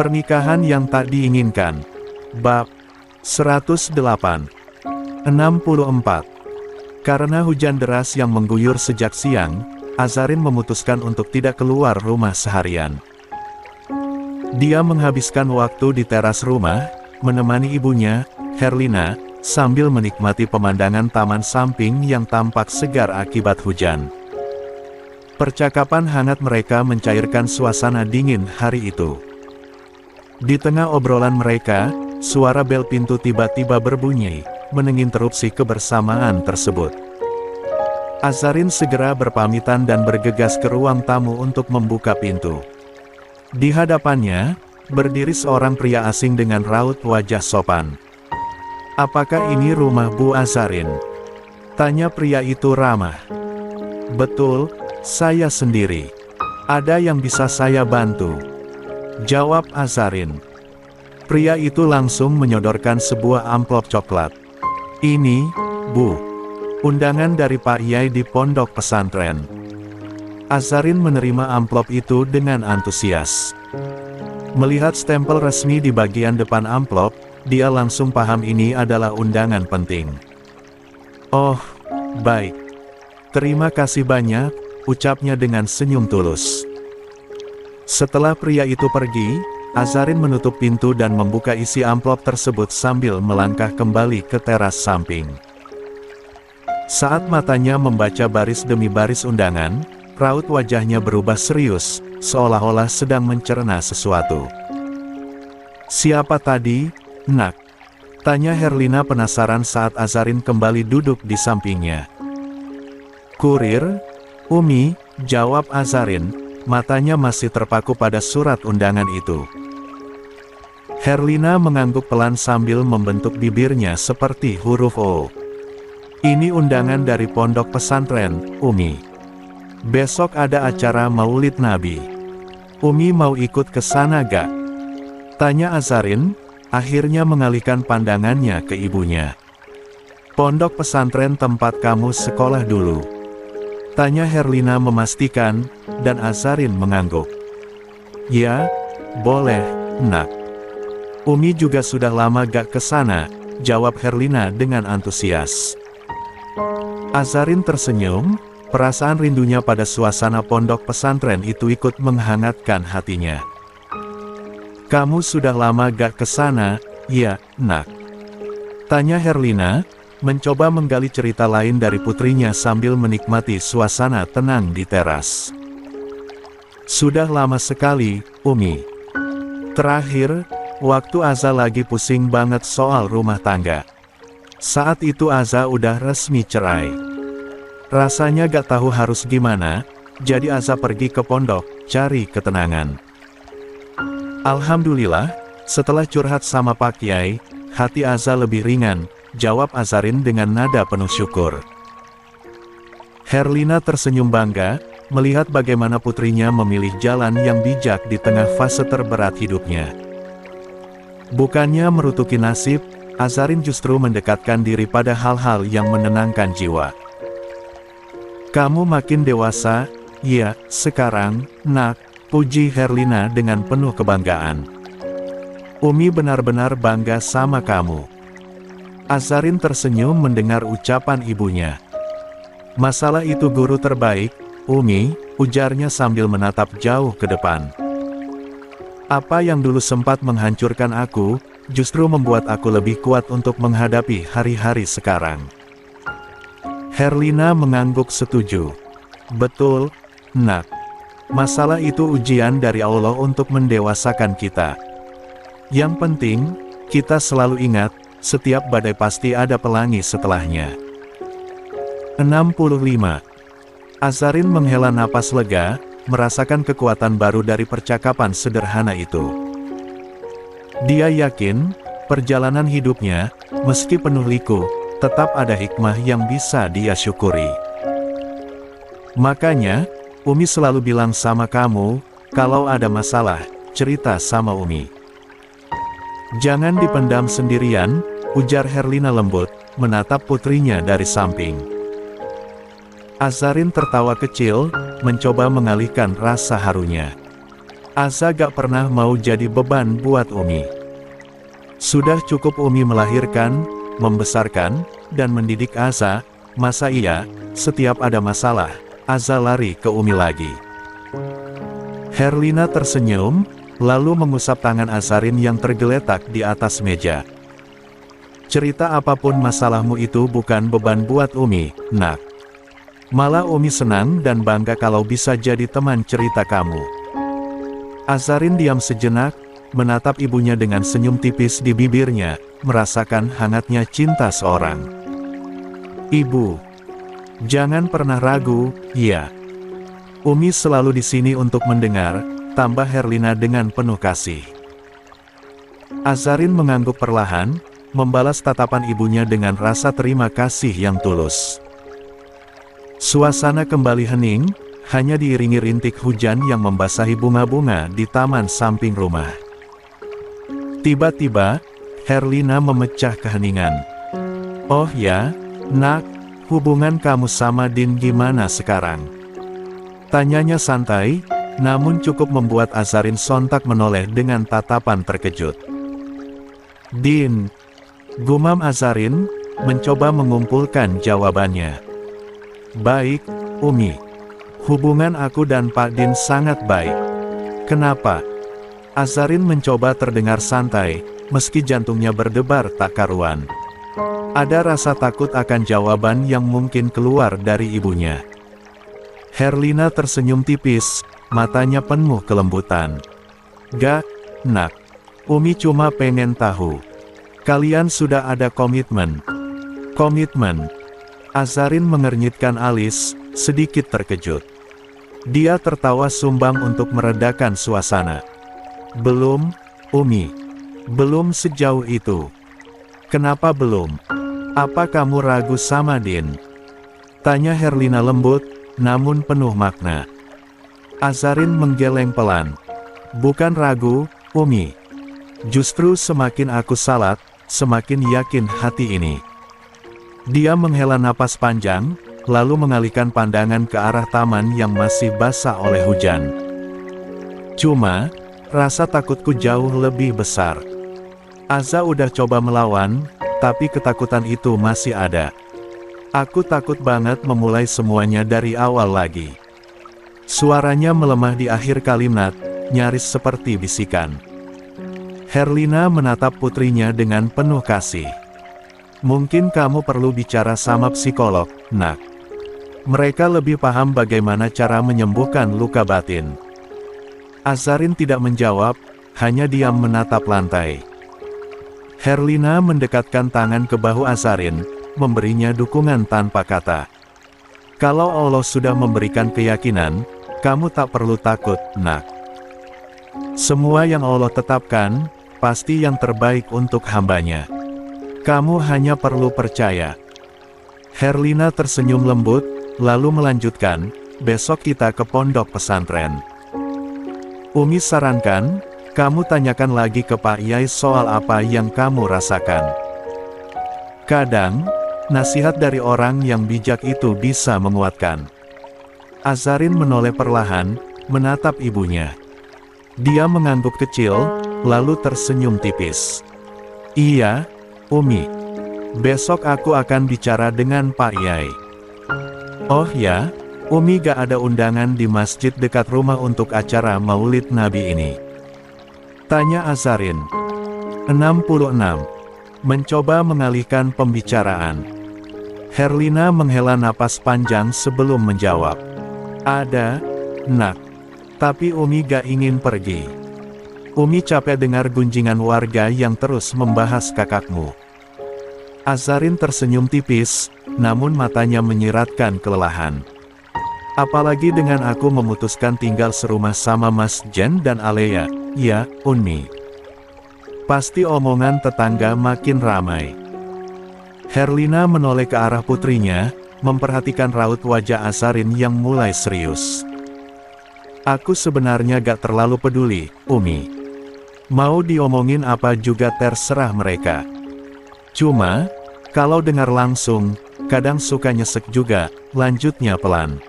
Pernikahan yang tak diinginkan. Bab 108. 64. Karena hujan deras yang mengguyur sejak siang, Azarin memutuskan untuk tidak keluar rumah seharian. Dia menghabiskan waktu di teras rumah, menemani ibunya, Herlina, sambil menikmati pemandangan taman samping yang tampak segar akibat hujan. Percakapan hangat mereka mencairkan suasana dingin hari itu. Di tengah obrolan mereka, suara bel pintu tiba-tiba berbunyi, menginterupsi kebersamaan tersebut. Azarin segera berpamitan dan bergegas ke ruang tamu untuk membuka pintu. Di hadapannya, berdiri seorang pria asing dengan raut wajah sopan. "Apakah ini rumah Bu Azarin?" tanya pria itu ramah. "Betul, saya sendiri. Ada yang bisa saya bantu?" jawab Azarin. Pria itu langsung menyodorkan sebuah amplop coklat. "Ini, Bu, undangan dari Pak Yai di pondok pesantren." Azarin menerima amplop itu dengan antusias. Melihat stempel resmi di bagian depan amplop, dia langsung paham ini adalah undangan penting. "Oh, baik. Terima kasih banyak," ucapnya dengan senyum tulus. Setelah pria itu pergi, Azarin menutup pintu dan membuka isi amplop tersebut sambil melangkah kembali ke teras samping. Saat matanya membaca baris demi baris undangan, raut wajahnya berubah serius, seolah-olah sedang mencerna sesuatu. "Siapa tadi, Nak?" tanya Herlina penasaran saat Azarin kembali duduk di sampingnya. "Kurir, Umi," jawab Azarin, matanya masih terpaku pada surat undangan itu. Herlina mengangguk pelan sambil membentuk bibirnya seperti huruf O. "Ini undangan dari pondok pesantren, Umi. Besok ada acara Maulid Nabi. Umi mau ikut ke sana gak?" tanya Azarin, akhirnya mengalihkan pandangannya ke ibunya. "Pondok pesantren tempat kamu sekolah dulu?" tanya Herlina memastikan, dan Azarin mengangguk. "Ya, boleh, Nak. Umi juga sudah lama gak ke sana," jawab Herlina dengan antusias. Azarin tersenyum, perasaan rindunya pada suasana pondok pesantren itu ikut menghangatkan hatinya. "Kamu sudah lama gak ke sana, ya, Nak?" tanya Herlina, mencoba menggali cerita lain dari putrinya sambil menikmati suasana tenang di teras. "Sudah lama sekali, Umi. Terakhir, waktu Aza lagi pusing banget soal rumah tangga. Saat itu Aza udah resmi cerai. Rasanya gak tahu harus gimana, jadi Aza pergi ke pondok, cari ketenangan. Alhamdulillah, setelah curhat sama Pak Yai, hati Aza lebih ringan," jawab Azarin dengan nada penuh syukur. Herlina tersenyum bangga, melihat bagaimana putrinya memilih jalan yang bijak di tengah fase terberat hidupnya. Bukannya merutuki nasib, Azarin justru mendekatkan diri pada hal-hal yang menenangkan jiwa. "Kamu makin dewasa, ya, sekarang, Nak," puji Herlina dengan penuh kebanggaan. "Umi benar-benar bangga sama kamu." Azarin tersenyum mendengar ucapan ibunya. "Masalah itu guru terbaik, Umi," ujarnya sambil menatap jauh ke depan. "Apa yang dulu sempat menghancurkan aku, justru membuat aku lebih kuat untuk menghadapi hari-hari sekarang." Herlina mengangguk setuju. "Betul, Nak. Masalah itu ujian dari Allah untuk mendewasakan kita. Yang penting, kita selalu ingat, setiap badai pasti ada pelangi setelahnya." 65. Azarin menghela napas lega, merasakan kekuatan baru dari percakapan sederhana itu. Dia yakin, perjalanan hidupnya, meski penuh liku, tetap ada hikmah yang bisa dia syukuri. Makanya, Umi selalu bilang sama kamu, kalau ada masalah, cerita sama Umi. "Jangan dipendam sendirian," ujar Herlina lembut, menatap putrinya dari samping. Azarin tertawa kecil, mencoba mengalihkan rasa harunya. Aza gak pernah mau jadi beban buat Umi. Sudah cukup Umi melahirkan, membesarkan, dan mendidik Aza. Masa iya, setiap ada masalah, Aza lari ke Umi lagi? Herlina tersenyum, lalu mengusap tangan Azarin yang tergeletak di atas meja. Cerita apapun masalahmu itu bukan beban buat Umi, nak. Malah Umi senang dan bangga kalau bisa jadi teman cerita kamu. Azarin diam sejenak, menatap ibunya dengan senyum tipis di bibirnya, merasakan hangatnya cinta seorang. Ibu, jangan pernah ragu, ya. Umi selalu di sini untuk mendengar, tambah Herlina dengan penuh kasih. Azarin mengangguk perlahan, membalas tatapan ibunya dengan rasa terima kasih yang tulus. Suasana kembali hening, hanya diiringi rintik hujan yang membasahi bunga-bunga di taman samping rumah. Tiba-tiba, Herlina memecah keheningan. Oh ya, nak, hubungan kamu sama Din gimana sekarang? Tanyanya santai, namun cukup membuat Azarin sontak menoleh dengan tatapan terkejut. Din, gumam Azarin, mencoba mengumpulkan jawabannya. Baik, Umi. Hubungan aku dan Pak Din sangat baik. Kenapa? Azarin mencoba terdengar santai, meski jantungnya berdebar tak karuan. Ada rasa takut akan jawaban yang mungkin keluar dari ibunya. Herlina tersenyum tipis, matanya penuh kelembutan. Gak, nak. Umi cuma pengen tahu. Kalian sudah ada komitmen. Komitmen. Azarin mengernyitkan alis, sedikit terkejut. Dia tertawa sumbang untuk meredakan suasana. Belum, Umi. Belum sejauh itu. Kenapa belum? Apa kamu ragu sama Din? Tanya Herlina lembut, namun penuh makna. Azarin menggeleng pelan. Bukan ragu, Umi. Justru semakin aku salat, semakin yakin hati ini. Dia menghela napas panjang, lalu mengalihkan pandangan ke arah taman yang masih basah oleh hujan. Cuma, rasa takutku jauh lebih besar. Aza udah coba melawan, tapi ketakutan itu masih ada. Aku takut banget memulai semuanya dari awal lagi. Suaranya melemah di akhir kalimat, nyaris seperti bisikan. Herlina menatap putrinya dengan penuh kasih. Mungkin kamu perlu bicara sama psikolog, nak. Mereka lebih paham bagaimana cara menyembuhkan luka batin. Azarin tidak menjawab, hanya diam menatap lantai. Herlina mendekatkan tangan ke bahu Azarin, memberinya dukungan tanpa kata. Kalau Allah sudah memberikan keyakinan, kamu tak perlu takut, nak. Semua yang Allah tetapkan, pasti yang terbaik untuk hambanya. Kamu hanya perlu percaya. Herlina tersenyum lembut, lalu melanjutkan, besok kita ke pondok pesantren. Umi sarankan, kamu tanyakan lagi ke Pak Yai soal apa yang kamu rasakan. Kadang, nasihat dari orang yang bijak itu bisa menguatkan. Azarin menoleh perlahan, menatap ibunya. Dia mengangguk kecil, lalu tersenyum tipis. Iya, Umi. Besok aku akan bicara dengan Pak Yai. Oh ya, Umi gak ada undangan di masjid dekat rumah untuk acara Maulid Nabi ini? Tanya Azarin. 66. Mencoba mengalihkan pembicaraan. Herlina menghela napas panjang sebelum menjawab. Ada, nak. Tapi Umi gak ingin pergi. Umi capek dengar gunjingan warga yang terus membahas kakakmu. Azarin tersenyum tipis, namun matanya menyiratkan kelelahan. Apalagi dengan aku memutuskan tinggal serumah sama Mas Jen dan Alea, ya, Umi. Pasti omongan tetangga makin ramai. Herlina menoleh ke arah putrinya, memperhatikan raut wajah Azarin yang mulai serius. Aku sebenarnya gak terlalu peduli, Umi. Mau diomongin apa juga terserah mereka. Cuma, kalau dengar langsung, kadang suka nyesek juga, lanjutnya pelan.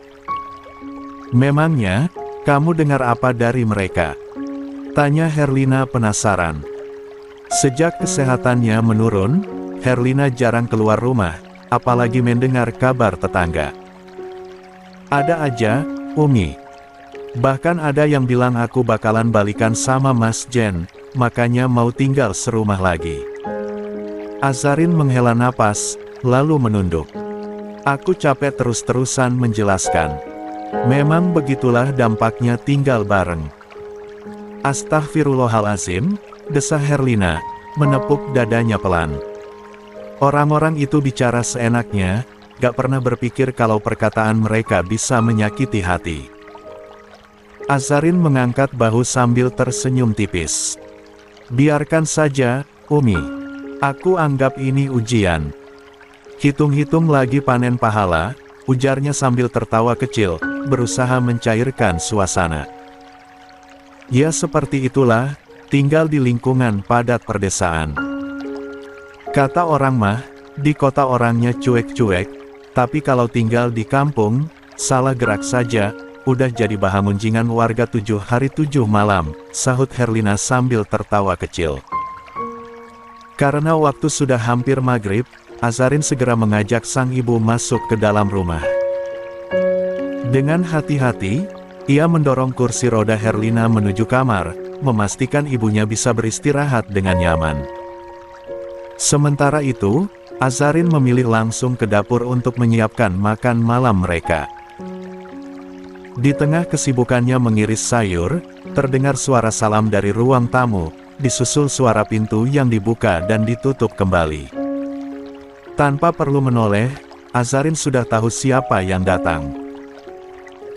Memangnya, kamu dengar apa dari mereka? Tanya Herlina penasaran. Sejak kesehatannya menurun, Herlina jarang keluar rumah, apalagi mendengar kabar tetangga. Ada aja, Umi. Bahkan ada yang bilang aku bakalan balikan sama Mas Jen, makanya mau tinggal serumah lagi. Azarin menghela napas, lalu menunduk. Aku capek terus-terusan menjelaskan. Memang begitulah dampaknya tinggal bareng. Astaghfirullahalazim, desah Herlina, menepuk dadanya pelan. Orang-orang itu bicara seenaknya, gak pernah berpikir kalau perkataan mereka bisa menyakiti hati. Azarin mengangkat bahu sambil tersenyum tipis. Biarkan saja, Umi. Aku anggap ini ujian. Hitung-hitung lagi panen pahala, ujarnya sambil tertawa kecil, berusaha mencairkan suasana. Ya seperti itulah, tinggal di lingkungan padat perdesaan. Kata orang mah, di kota orangnya cuek-cuek, tapi kalau tinggal di kampung, salah gerak saja, udah jadi bahan gunjingan warga 7 hari 7 malam, sahut Herlina sambil tertawa kecil. Karena waktu sudah hampir maghrib, Azarin segera mengajak sang ibu masuk ke dalam rumah. Dengan hati-hati, ia mendorong kursi roda Herlina menuju kamar, memastikan ibunya bisa beristirahat dengan nyaman. Sementara itu, Azarin memilih langsung ke dapur untuk menyiapkan makan malam mereka. Di tengah kesibukannya mengiris sayur, terdengar suara salam dari ruang tamu, disusul suara pintu yang dibuka dan ditutup kembali. Tanpa perlu menoleh, Azarin sudah tahu siapa yang datang.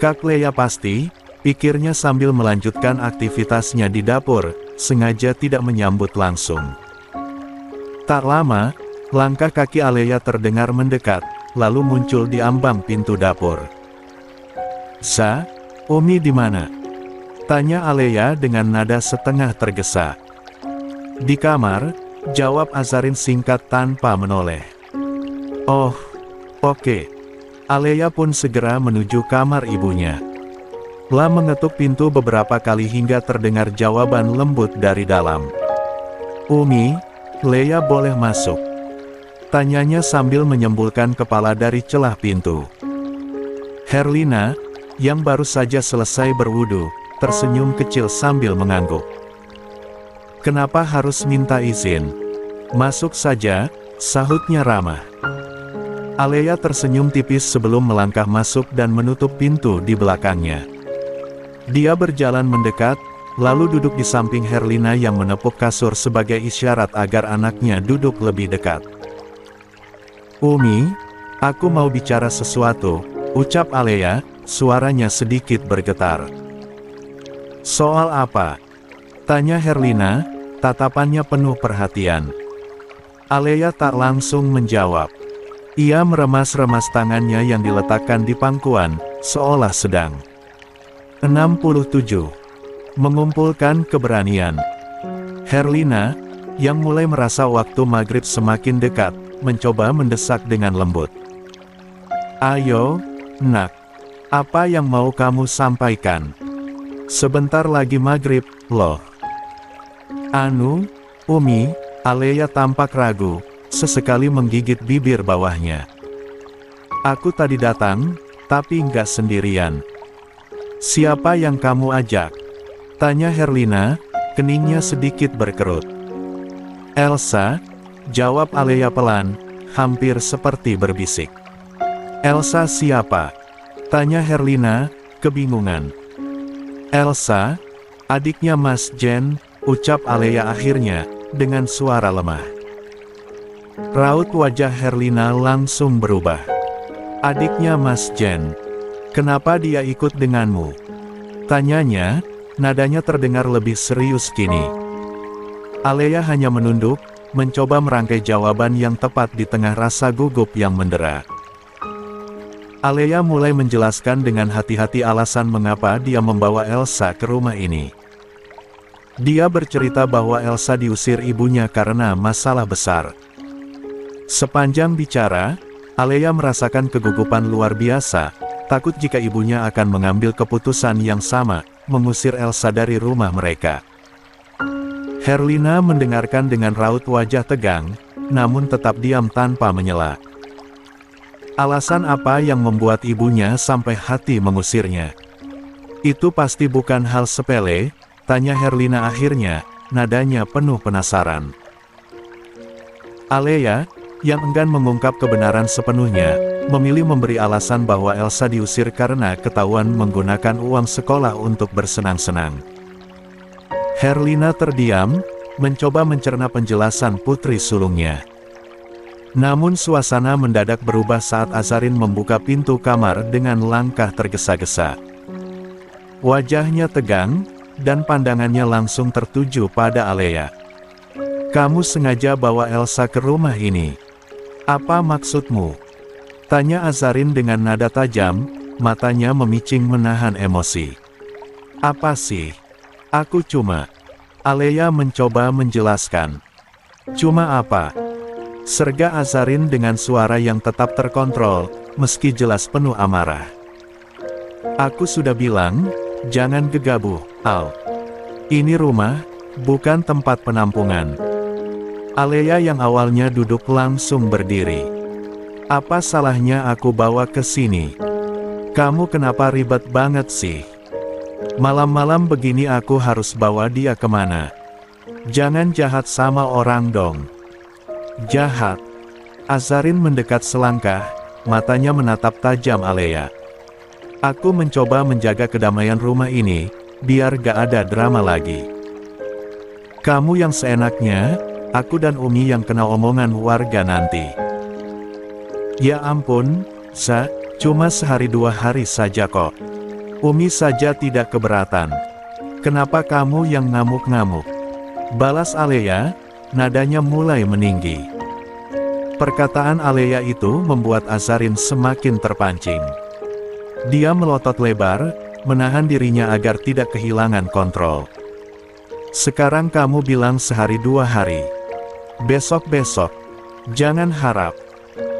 Kak Leia pasti, pikirnya sambil melanjutkan aktivitasnya di dapur, sengaja tidak menyambut langsung. Tak lama, langkah kaki Aleya terdengar mendekat, lalu muncul di ambang pintu dapur. "Sa, Umi di mana?" tanya Aleya dengan nada setengah tergesa. "Di kamar," jawab Azarin singkat tanpa menoleh. "Oh, oke." Aleya pun segera menuju kamar ibunya. La mengetuk pintu beberapa kali hingga terdengar jawaban lembut dari dalam. "Umi, Leia boleh masuk?" tanyanya sambil menyembulkan kepala dari celah pintu. Herlina, yang baru saja selesai berwudu, tersenyum kecil sambil mengangguk. "Kenapa harus minta izin? Masuk saja," sahutnya ramah. Aleya tersenyum tipis sebelum melangkah masuk dan menutup pintu di belakangnya. Dia berjalan mendekat, lalu duduk di samping Herlina yang menepuk kasur sebagai isyarat agar anaknya duduk lebih dekat. "Umi, aku mau bicara sesuatu," ucap Aleya, suaranya sedikit bergetar. "Soal apa?" tanya Herlina, tatapannya penuh perhatian. Aleya tak langsung menjawab. Ia meremas-remas tangannya yang diletakkan di pangkuan, seolah sedang 67. Mengumpulkan keberanian. Herlina, yang mulai merasa waktu maghrib semakin dekat, mencoba mendesak dengan lembut. "Ayo, nak. Apa yang mau kamu sampaikan? Sebentar lagi maghrib, loh." "Anu, Umi," Aleya tampak ragu, sesekali menggigit bibir bawahnya. "Aku tadi datang, tapi nggak sendirian." "Siapa yang kamu ajak?" tanya Herlina, keningnya sedikit berkerut. "Elsa," jawab Aleya pelan, hampir seperti berbisik. "Elsa siapa?" tanya Herlina, kebingungan. "Elsa, adiknya Mas Jen," ucap Aleya akhirnya, dengan suara lemah. Raut wajah Herlina langsung berubah. "Adiknya Mas Jen. Kenapa dia ikut denganmu?" tanyanya, nadanya terdengar lebih serius kini. Aleya hanya menunduk, mencoba merangkai jawaban yang tepat di tengah rasa gugup yang mendera. Aleya mulai menjelaskan dengan hati-hati alasan mengapa dia membawa Elsa ke rumah ini. Dia bercerita bahwa Elsa diusir ibunya karena masalah besar. Sepanjang bicara, Aleya merasakan kegugupan luar biasa, takut jika ibunya akan mengambil keputusan yang sama, mengusir Elsa dari rumah mereka. Herlina mendengarkan dengan raut wajah tegang, namun tetap diam tanpa menyela. Alasan apa yang membuat ibunya sampai hati mengusirnya? Itu pasti bukan hal sepele, tanya Herlina akhirnya, nadanya penuh penasaran. Alea, yang enggan mengungkap kebenaran sepenuhnya, memilih memberi alasan bahwa Elsa diusir karena ketahuan menggunakan uang sekolah untuk bersenang-senang. Herlina terdiam, mencoba mencerna penjelasan putri sulungnya. Namun suasana mendadak berubah saat Azarin membuka pintu kamar dengan langkah tergesa-gesa. Wajahnya tegang, dan pandangannya langsung tertuju pada Alea. "Kamu sengaja bawa Elsa ke rumah ini. Apa maksudmu?" tanya Azarin dengan nada tajam, matanya memicing menahan emosi. "Apa sih? Aku cuma..." Alea mencoba menjelaskan. "Cuma apa?" serga Azarin dengan suara yang tetap terkontrol, meski jelas penuh amarah. "Aku sudah bilang, jangan gegabah, Al. Ini rumah, bukan tempat penampungan." Alea yang awalnya duduk langsung berdiri. "Apa salahnya aku bawa ke sini? Kamu kenapa ribet banget sih? Malam-malam begini aku harus bawa dia kemana? Jangan jahat sama orang dong." "Jahat?" Azarin mendekat selangkah, matanya menatap tajam Alea. "Aku mencoba menjaga kedamaian rumah ini, biar gak ada drama lagi. Kamu yang seenaknya, aku dan Umi yang kena omongan warga nanti." "Ya ampun, cuma sehari 2 hari saja kok. Umi saja tidak keberatan. Kenapa kamu yang ngamuk-ngamuk?" balas Alea, nadanya mulai meninggi. Perkataan Alea itu membuat Azarin semakin terpancing. Dia melotot lebar, menahan dirinya agar tidak kehilangan kontrol. "Sekarang kamu bilang sehari 2 hari. Besok-besok. Jangan harap.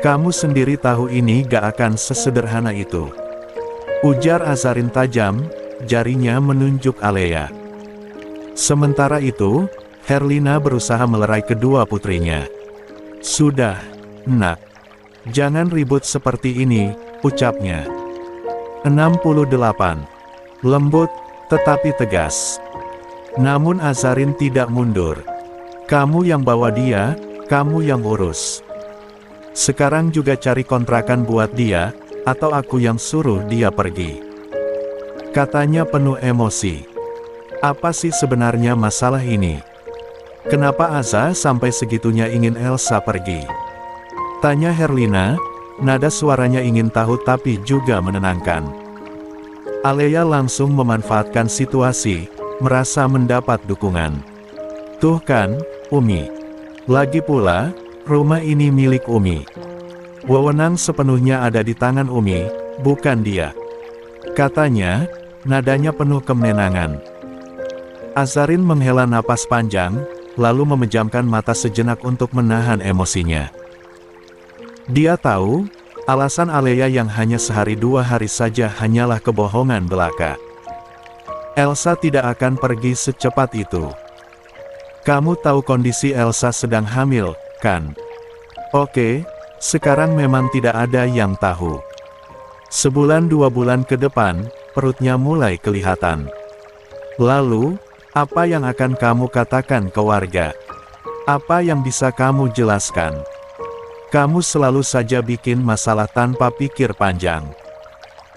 Kamu sendiri tahu ini gak akan sesederhana itu," ujar Azarin tajam, jarinya menunjuk Alea. Sementara itu, Herlina berusaha melerai kedua putrinya. "Sudah, Nak. Jangan ribut seperti ini," ucapnya. 68. Lembut, tetapi tegas. Namun Azarin tidak mundur. "Kamu yang bawa dia, kamu yang urus. Sekarang juga cari kontrakan buat dia, atau aku yang suruh dia pergi," katanya penuh emosi. "Apa sih sebenarnya masalah ini? Kenapa Aza sampai segitunya ingin Elsa pergi?" tanya Herlina, nada suaranya ingin tahu tapi juga menenangkan. Alea langsung memanfaatkan situasi, merasa mendapat dukungan. "Tuh kan, Umi. Lagi pula, rumah ini milik Umi. Wewenang sepenuhnya ada di tangan Umi, bukan dia," katanya, nadanya penuh kemenangan. Azarin menghela napas panjang, lalu memejamkan mata sejenak untuk menahan emosinya. Dia tahu, alasan Alea yang hanya sehari 2 hari saja hanyalah kebohongan belaka. Elsa tidak akan pergi secepat itu. "Kamu tahu kondisi Elsa sedang hamil, kan?" "Oke, sekarang memang tidak ada yang tahu. 1-2 bulan ke depan, perutnya mulai kelihatan. Lalu, apa yang akan kamu katakan ke warga? Apa yang bisa kamu jelaskan? Kamu selalu saja bikin masalah tanpa pikir panjang,"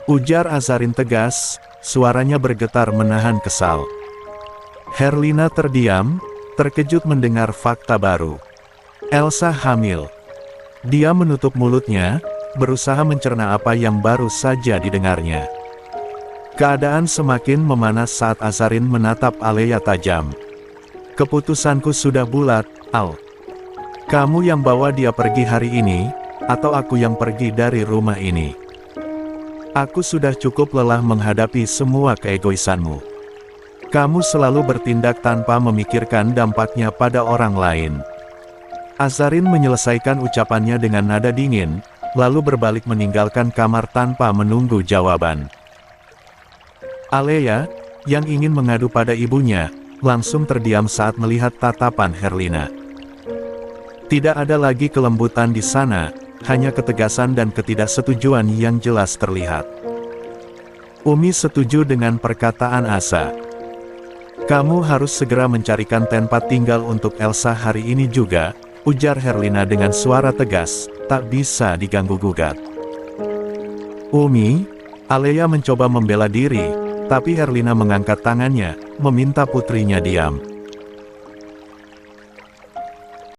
ujar Azarin tegas, suaranya bergetar menahan kesal. Herlina terdiam, terkejut mendengar fakta baru. Elsa hamil. Dia menutup mulutnya, berusaha mencerna apa yang baru saja didengarnya. Keadaan semakin memanas saat Azarin menatap Alea tajam. "Keputusanku sudah bulat, Al. Kamu yang bawa dia pergi hari ini, atau aku yang pergi dari rumah ini. Aku sudah cukup lelah menghadapi semua keegoisanmu. Kamu selalu bertindak tanpa memikirkan dampaknya pada orang lain." Azarin menyelesaikan ucapannya dengan nada dingin, lalu berbalik meninggalkan kamar tanpa menunggu jawaban. Alea, yang ingin mengadu pada ibunya, langsung terdiam saat melihat tatapan Herlina. Tidak ada lagi kelembutan di sana, hanya ketegasan dan ketidaksetujuan yang jelas terlihat. Umi setuju dengan perkataan Asa. Kamu harus segera mencarikan tempat tinggal untuk Elsa hari ini juga, ujar Herlina dengan suara tegas, tak bisa diganggu-gugat. Umi, Alea mencoba membela diri, tapi Herlina mengangkat tangannya, meminta putrinya diam.